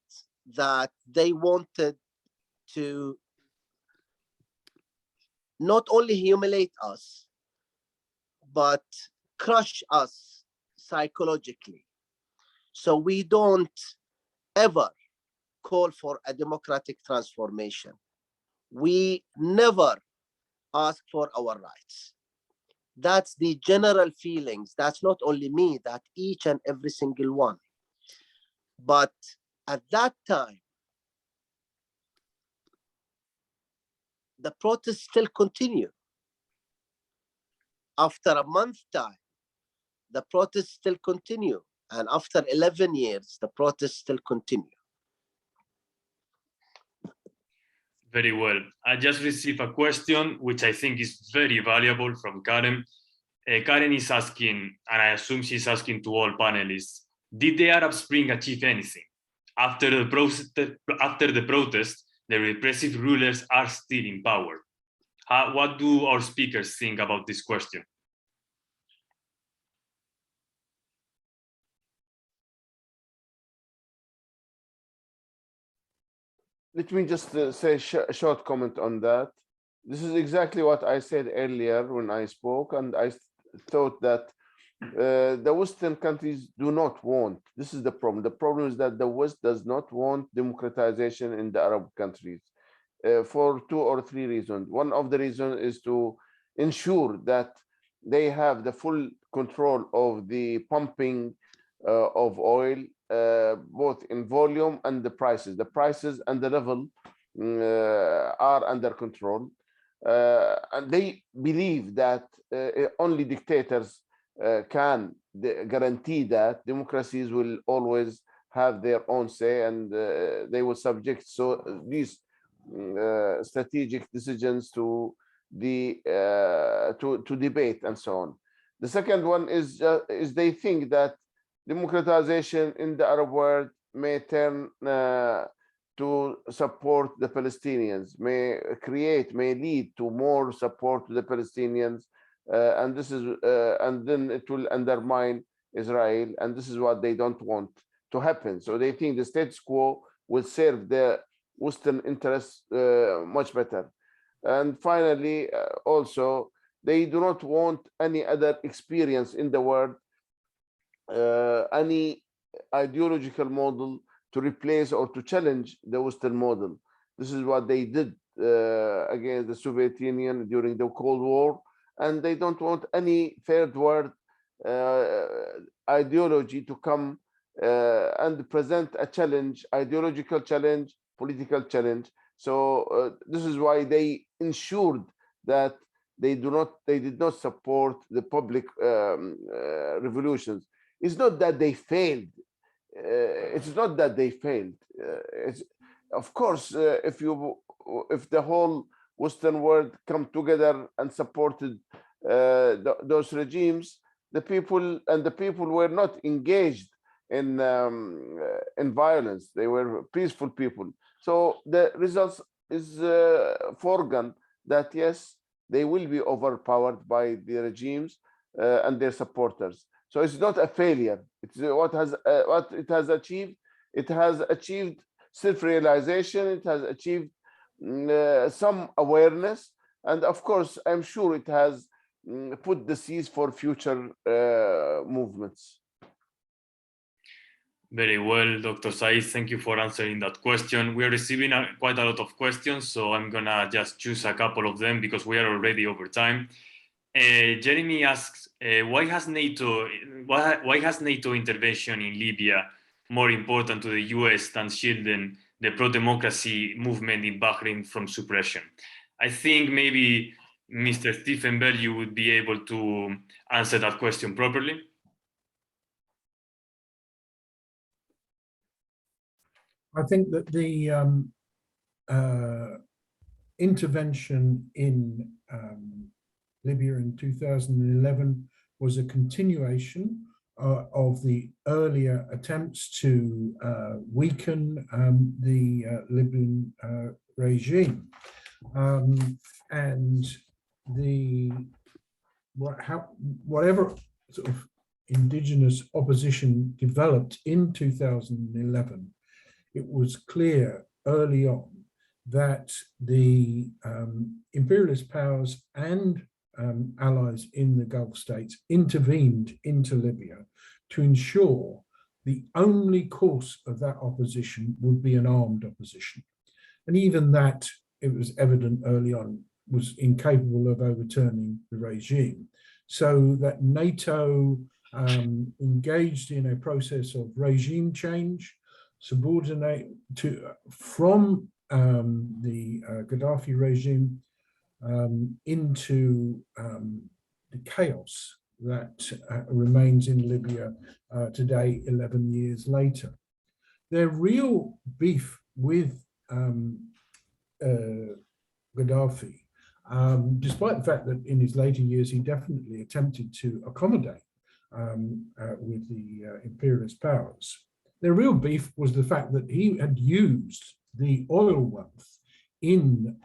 S2: that they wanted to not only humiliate us, but crush us psychologically. So we don't ever call for a democratic transformation. We never ask for our rights. That's the general feelings. That's not only me, that each and every single one. But at that time, the protests still continue. After a month's time, the protests still continue. And after 11 years, the protests still continue.
S1: Very well. I just received a question, which I think is very valuable from Karen. Karen is asking, and I assume she's asking to all panelists, did the Arab Spring achieve anything? After the protest, the repressive rulers are still in power. What do our speakers think about this question?
S3: Let me just say a short comment on that. This is exactly what I said earlier when I spoke, and I thought that the Western countries do not want, this is the problem. The problem is that the West does not want democratization in the Arab countries for 2 or 3 reasons. One of the reasons is to ensure that they have the full control of the pumping of oil, both in volume and the prices. The prices and the level are under control. And they believe that only dictators can guarantee that democracies will always have their own say, and they will subject these strategic decisions to the to debate and so on. The second one is they think that democratization in the Arab world may turn to support the Palestinians, may lead to more support to the Palestinians, and this is and then it will undermine Israel, and this is what they don't want to happen. So they think the status quo will serve the Western interests much better. And finally, also, they do not want any other experience in the world, any ideological model to replace or to challenge the Western model. This is what they did against the Soviet Union during the Cold War, and they don't want any third world ideology to come and present a challenge, ideological challenge, political challenge. So this is why they ensured that they did not support the public revolutions. It's not that they failed. It's not that they failed. Of course, if the whole Western world come together and supported those regimes, the people were not engaged in violence. They were peaceful people. So the results is foregone that yes, they will be overpowered by the regimes and their supporters. So it's not a failure. It's what it has achieved. It has achieved self-realization. It has achieved some awareness, and of course, I'm sure it has put the seeds for future movements.
S1: Very well, Dr. Said, thank you for answering that question. We are receiving quite a lot of questions, so I'm gonna just choose a couple of them because we are already over time. Jeremy asks, why has NATO intervention in Libya more important to the US than shielding the pro-democracy movement in Bahrain from suppression? I think maybe Mr. Stephen Bell, you would be able to answer that question properly.
S4: I think that the intervention in Libya in 2011 was a continuation of the earlier attempts to weaken the Libyan regime, and whatever sort of indigenous opposition developed in 2011, it was clear early on that the imperialist powers and allies in the Gulf states intervened into Libya to ensure the only course of that opposition would be an armed opposition. And even that, it was evident early on, was incapable of overturning the regime. So that NATO engaged in a process of regime change, subordinate from the Gaddafi regime into the chaos that remains in Libya today, 11 years later. Their real beef with Gaddafi, despite the fact that in his later years he definitely attempted to accommodate with the imperialist powers. Their real beef was the fact that he had used the oil wealth in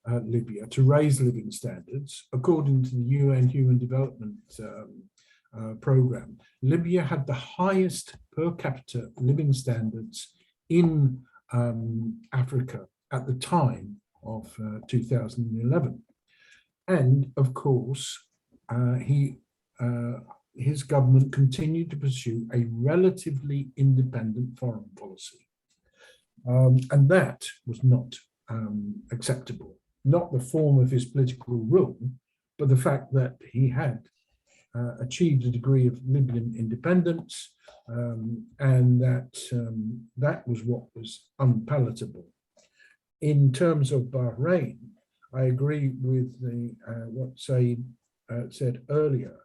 S4: Libya to raise living standards. According to the UN Human Development Program, Libya had the highest per capita living standards in Africa at the time of 2011. And of course, his government continued to pursue a relatively independent foreign policy. And that was not acceptable. Not the form of his political rule, but the fact that he had achieved a degree of Libyan independence, and that was what was unpalatable. In terms of Bahrain, I agree with what Said said earlier.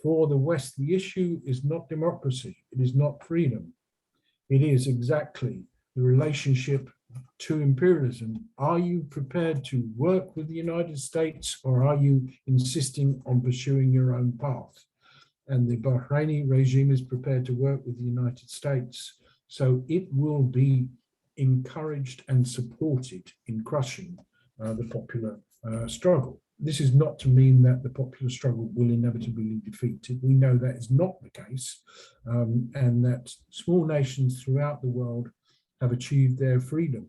S4: For the West, the issue is not democracy, it is not freedom. It is exactly the relationship to imperialism. Are you prepared to work with the United States, or are you insisting on pursuing your own path? And the Bahraini regime is prepared to work with the United States. So it will be encouraged and supported in crushing the popular struggle. This is not to mean that the popular struggle will inevitably be defeated. We know that is not the case, and that small nations throughout the world have achieved their freedom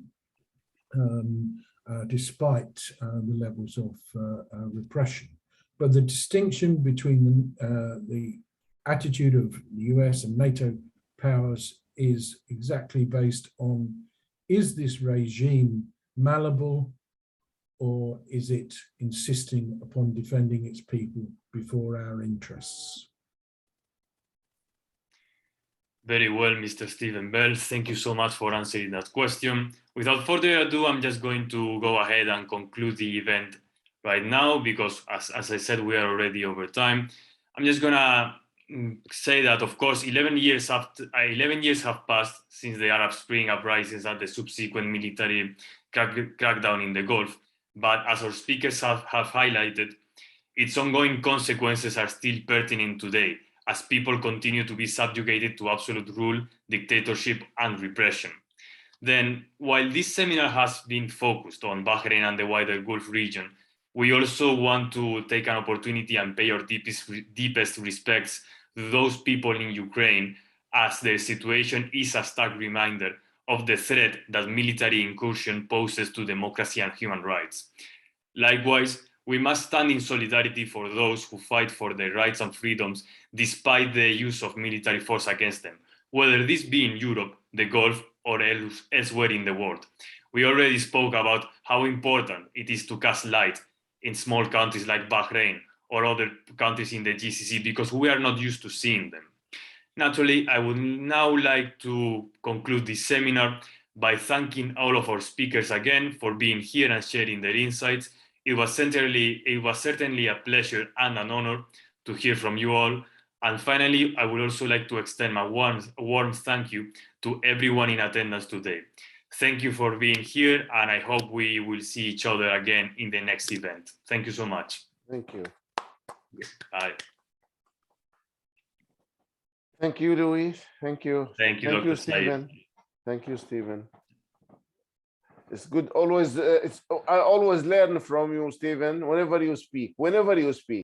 S4: despite the levels of repression. But the distinction between the attitude of the US and NATO powers is exactly based on, is this regime malleable, or is it insisting upon defending its people before our interests?
S1: Very well, Mr. Stephen Bell. Thank you so much for answering that question. Without further ado, I'm just going to go ahead and conclude the event right now, because as I said, we are already over time. I'm just gonna say that, of course, 11 years have passed since the Arab Spring uprisings and the subsequent military crackdown in the Gulf. But as our speakers have highlighted, its ongoing consequences are still pertinent today, as people continue to be subjugated to absolute rule, dictatorship, and repression. Then, while this seminar has been focused on Bahrain and the wider Gulf region, we also want to take an opportunity and pay our deepest respects to those people in Ukraine, as their situation is a stark reminder of the threat that military incursion poses to democracy and human rights. Likewise, we must stand in solidarity for those who fight for their rights and freedoms despite the use of military force against them, whether this be in Europe, the Gulf, or elsewhere in the world. We already spoke about how important it is to cast light in small countries like Bahrain or other countries in the GCC, because we are not used to seeing them. Naturally, I would now like to conclude this seminar by thanking all of our speakers again for being here and sharing their insights. It was certainly a pleasure and an honor to hear from you all. And finally, I would also like to extend my warm thank you to everyone in attendance today. Thank you for being here, and I hope we will see each other again in the next event. Thank you so much.
S3: Thank you.
S1: Bye.
S3: Thank you, Luis. Thank you.
S1: Thank you,
S3: Thank
S1: Dr.
S3: you, Stephen. Thank you, Stephen. It's good. Always, I always learn from you, Stephen. Whenever you speak.